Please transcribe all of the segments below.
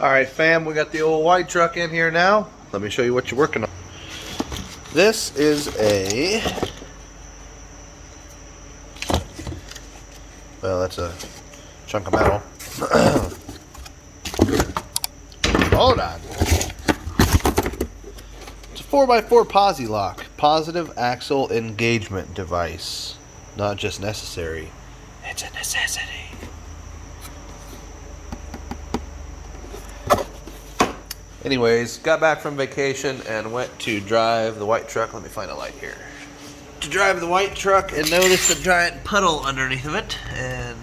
Alright fam, we got the old white truck in here now. Let me show you what you're working on. This is a... well, that's a chunk of metal. Hold on. It's a 4x4 Posi-Lock. Positive axle engagement device. Not just necessary, it's a necessity. Anyways, got back from vacation and went to drive the white truck. Let me find a light here. To drive the white truck and notice a giant puddle underneath of it and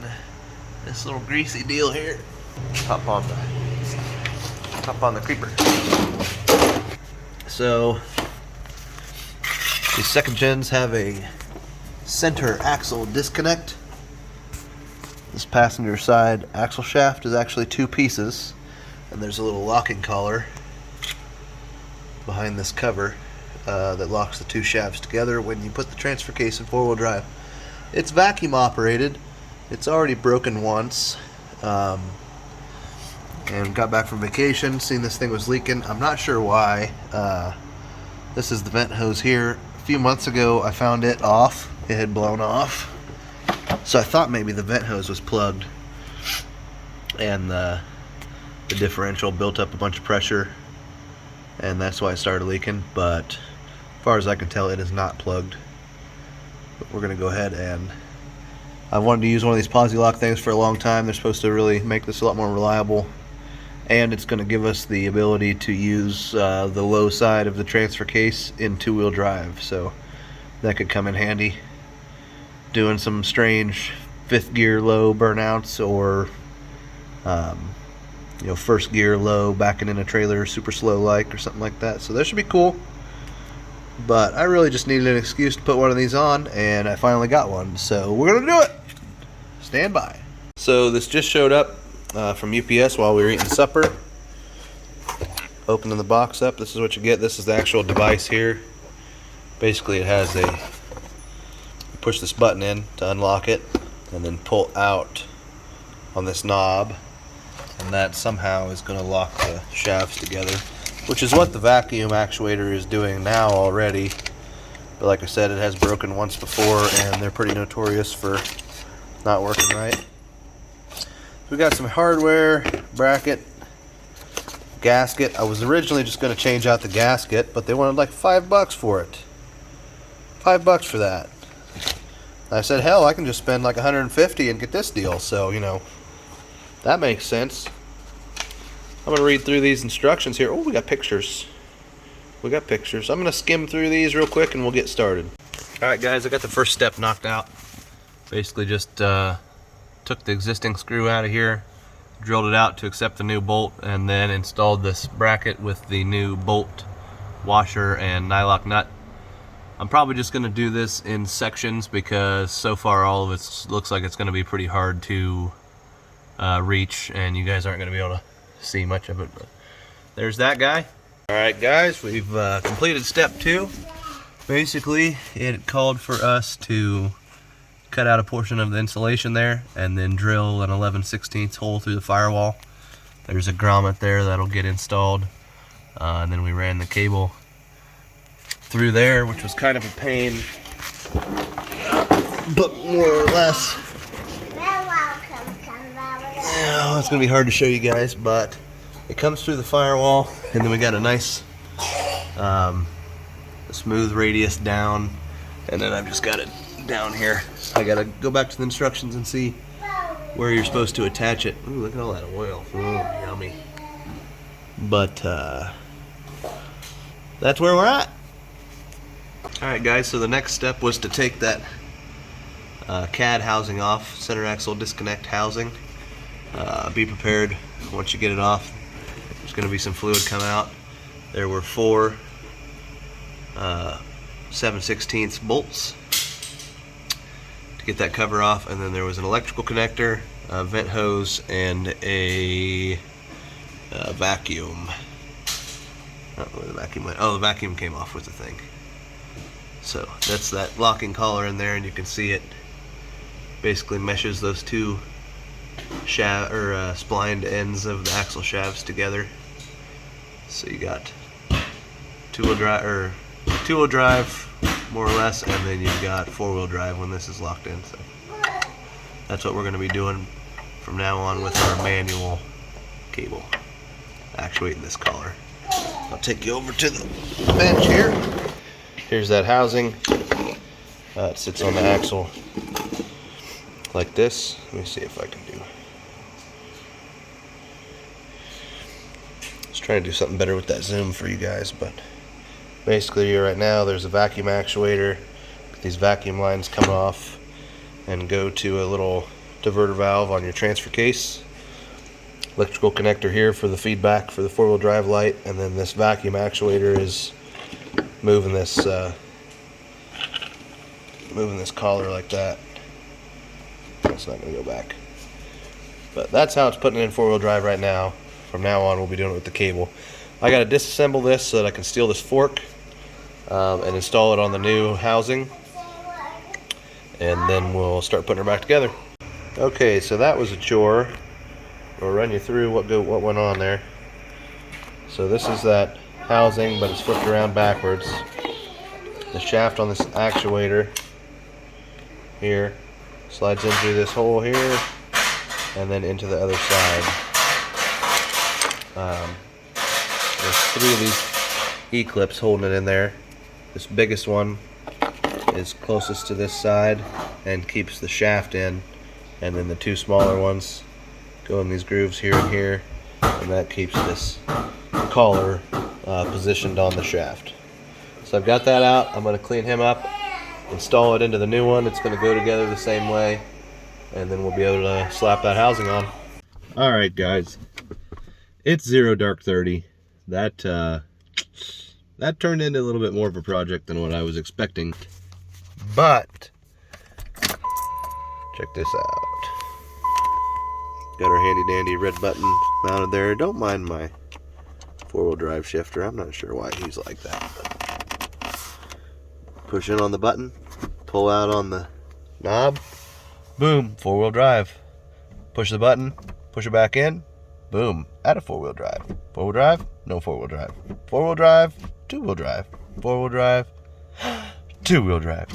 this little greasy deal here. Hop on the creeper. So these second gens have a center axle disconnect. This passenger side axle shaft is actually two pieces. And there's a little locking collar behind this cover that locks the two shafts together when you put the transfer case in four-wheel drive. It's vacuum operated. It's already broken once. And got back from vacation, seen this thing was leaking. I'm not sure why. This is the vent hose here. A few months ago I found it off. It had blown off. So I thought maybe the vent hose was plugged. And the differential built up a bunch of pressure and that's why it started leaking, but as far as I can tell it is not plugged. But we're gonna go ahead, and I've wanted to use one of these Posi-Lock things for a long time. They're supposed to really make this a lot more reliable, and it's gonna give us the ability to use the low side of the transfer case in two-wheel drive, so that could come in handy doing some strange fifth gear low burnouts or you know, first gear low, backing in a trailer super slow like or something like that. So that should be cool. But I really just needed an excuse to put one of these on, and I finally got one. So we're gonna do it. Stand by. So this just showed up from UPS while we were eating supper. Opening the box up, this is what you get. This is the actual device here. Basically it has a, push this button in to unlock it and then pull out on this knob. And that somehow is going to lock the shafts together, which is what the vacuum actuator is doing now already. But like I said, it has broken once before, and they're pretty notorious for not working right. We got some hardware, bracket, gasket. I was originally just going to change out the gasket, but they wanted like $5 for it. $5 for that. And I said, hell, I can just spend like $150 and get this deal. So, you know, that makes sense. I'm going to read through these instructions here. Oh, we got pictures. We got pictures. I'm going to skim through these real quick and we'll get started. Alright guys, I got the first step knocked out. Basically just took the existing screw out of here, drilled it out to accept the new bolt, and then installed this bracket with the new bolt washer and nylock nut. I'm probably just going to do this in sections because so far all of it looks like it's going to be pretty hard to reach, and you guys aren't going to be able to see much of it, but there's that guy. Alright guys, we've completed step 2. Basically it called for us to cut out a portion of the insulation there and then drill an 11/16 hole through the firewall. There's a grommet there that'll get installed, and then we ran the cable through there, which was kind of a pain, but more or less, oh, it's gonna be hard to show you guys, but it comes through the firewall, and then we got a nice smooth radius down, and then I've just got it down here. I gotta go back to the instructions and see where you're supposed to attach it. Ooh, look at all that oil. Ooh, yummy. But that's where we're at. Alright guys, so the next step was to take that CAD housing off, center axle disconnect housing. Be prepared once you get it off. There's going to be some fluid come out. There were 4 7/16 bolts to get that cover off, and then there was an electrical connector, a vent hose, and a vacuum. I don't know where the vacuum went. Oh, the vacuum came off with the thing. So that's that locking collar in there, and you can see it basically meshes those two shaft or splined ends of the axle shafts together. So you got two-wheel drive more or less, and then you've got four-wheel drive when this is locked in. So that's what we're going to be doing from now on with our manual cable actuating this collar. I'll take you over to the bench here. Here's that housing. It sits on the axle like this. Let me see if I can do. Let's try to do something better with that zoom for you guys, but basically right now there's a vacuum actuator. These vacuum lines come off and go to a little diverter valve on your transfer case. Electrical connector here for the feedback for the four-wheel drive light, and then this vacuum actuator is moving this collar like that. It's not going to go back, but that's how it's putting it in four-wheel drive right now. From now on, we'll be doing it with the cable. I got to disassemble this so that I can steal this fork and install it on the new housing, and then we'll start putting her back together. Okay, so that was a chore. We'll run you through what went on there. So this is that housing, but it's flipped around backwards. The shaft on this actuator here slides in through this hole here and then into the other side. There's three of these E-clips holding it in there. This biggest one is closest to this side and keeps the shaft in, and then the two smaller ones go in these grooves here and here, and that keeps this collar positioned on the shaft. So I've got that out. I'm going to clean him up, install it into the new one. It's going to go together the same way, and then we'll be able to slap that housing on. Alright guys, it's 0 dark 30. That turned into a little bit more of a project than what I was expecting, but check this out. Got our handy dandy red button mounted there. Don't mind my four-wheel drive shifter. I'm not sure why he's like that. But push in on the button, pull out on the knob, boom, four-wheel drive. Push the button, push it back in, boom, add a four-wheel drive. Four-wheel drive, no four-wheel drive. Four-wheel drive, two-wheel drive. Four-wheel drive, two-wheel drive.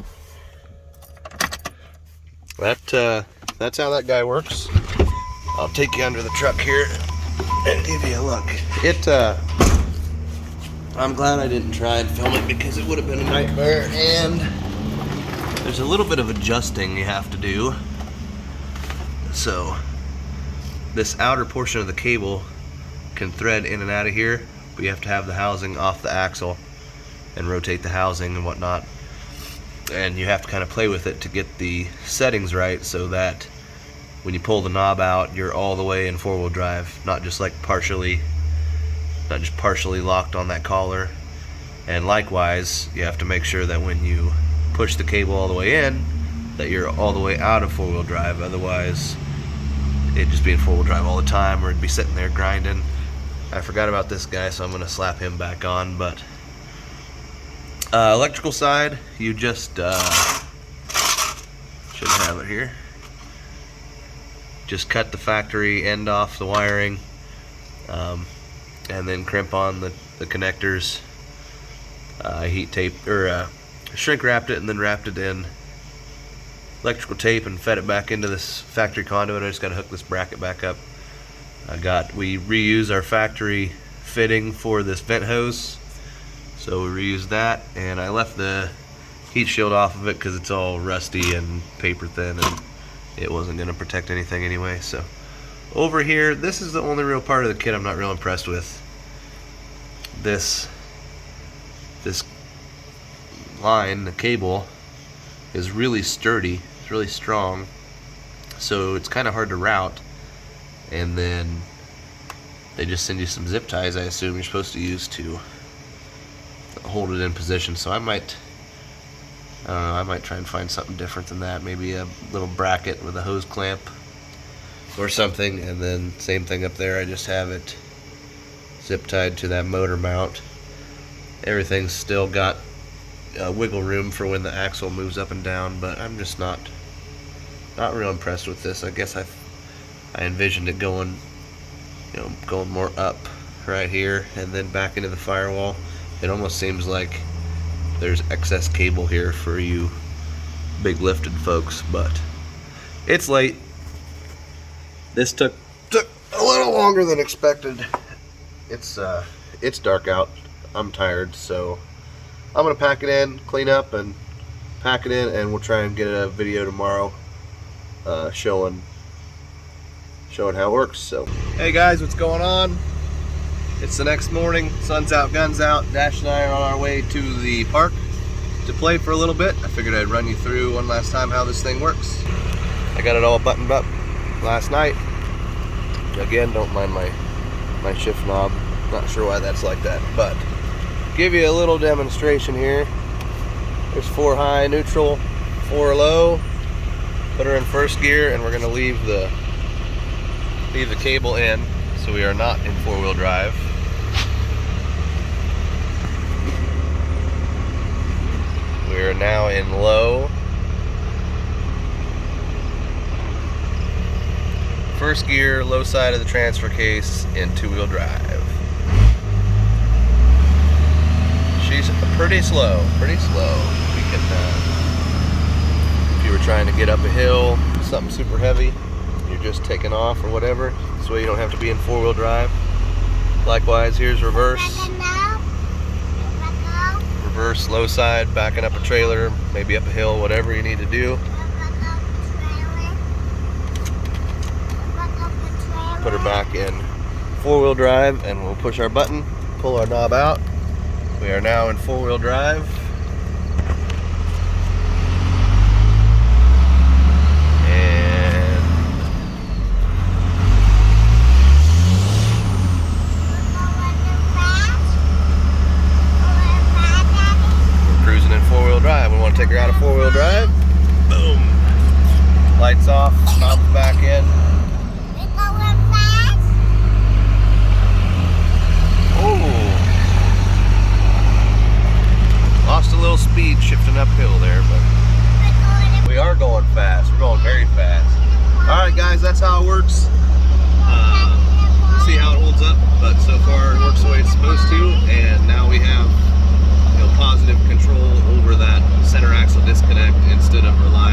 That's how that guy works. I'll take you under the truck here and give you a look. I'm glad I didn't try and film it because it would have been a nightmare, and there's a little bit of adjusting you have to do. So this outer portion of the cable can thread in and out of here, but you have to have the housing off the axle and rotate the housing and whatnot. And you have to kind of play with it to get the settings right so that when you pull the knob out, you're all the way in four-wheel drive, not just partially locked on that collar. And likewise, you have to make sure that when you push the cable all the way in, that you're all the way out of four-wheel drive. Otherwise, it'd just be in four-wheel drive all the time, or it'd be sitting there grinding. I forgot about this guy, so I'm going to slap him back on. But electrical side, you just should have it here. Just cut the factory end off the wiring, and then crimp on the connectors. Heat tape or shrink wrapped it and then wrapped it in electrical tape and fed it back into this factory conduit. I just got to hook this bracket back up. We reuse our factory fitting for this vent hose, so we reused that, and I left the heat shield off of it because it's all rusty and paper thin, and it wasn't going to protect anything anyway. So over here, this is the only real part of the kit I'm not real impressed with. This line, the cable, is really sturdy. It's really strong, so it's kind of hard to route. And then they just send you some zip ties, I assume you're supposed to use to hold it in position. So I might try and find something different than that. Maybe a little bracket with a hose clamp or something. And then same thing up there, I just have it zip tied to that motor mount. Everything's still got wiggle room for when the axle moves up and down, but I'm just not real impressed with this. I guess I I envisioned it going, going more up right here and then back into the firewall. It almost seems like there's excess cable here for you big lifted folks, but it's late. This took a little longer than expected. It's dark out. I'm tired, so I'm gonna pack it in, clean up, and pack it in, and we'll try and get a video tomorrow showing how it works. So, hey guys, what's going on? It's the next morning. Sun's out, guns out. Dash and I are on our way to the park to play for a little bit. I figured I'd run you through one last time how this thing works. I got it all buttoned up last night. Again, don't mind my shift knob. Not sure why that's like that, but give you a little demonstration here. There's 4 high, neutral, 4 low. Put her in first gear, and we're going to leave the cable in, so we are not in 4-wheel drive. We are now in low. First gear, low side of the transfer case in 2-wheel drive. She's pretty slow, We can, if you were trying to get up a hill, something super heavy, you're just taking off or whatever, this way you don't have to be in 4-wheel drive. Likewise, here's reverse. Reverse, low side, backing up a trailer, maybe up a hill, whatever you need to do. Put her back in 4-wheel drive, and we'll push our button, pull our knob out. We are now in 4-wheel drive. And we're cruising in 4-wheel drive. We want to take her out of 4-wheel drive. Boom. Lights off, knobs back in. Lost a little speed shifting uphill there, but we are going fast. We're going very fast. Alright guys, that's how it works. We'll see how it holds up, but so far it works the way it's supposed to, and now we have positive control over that center axle disconnect instead of relying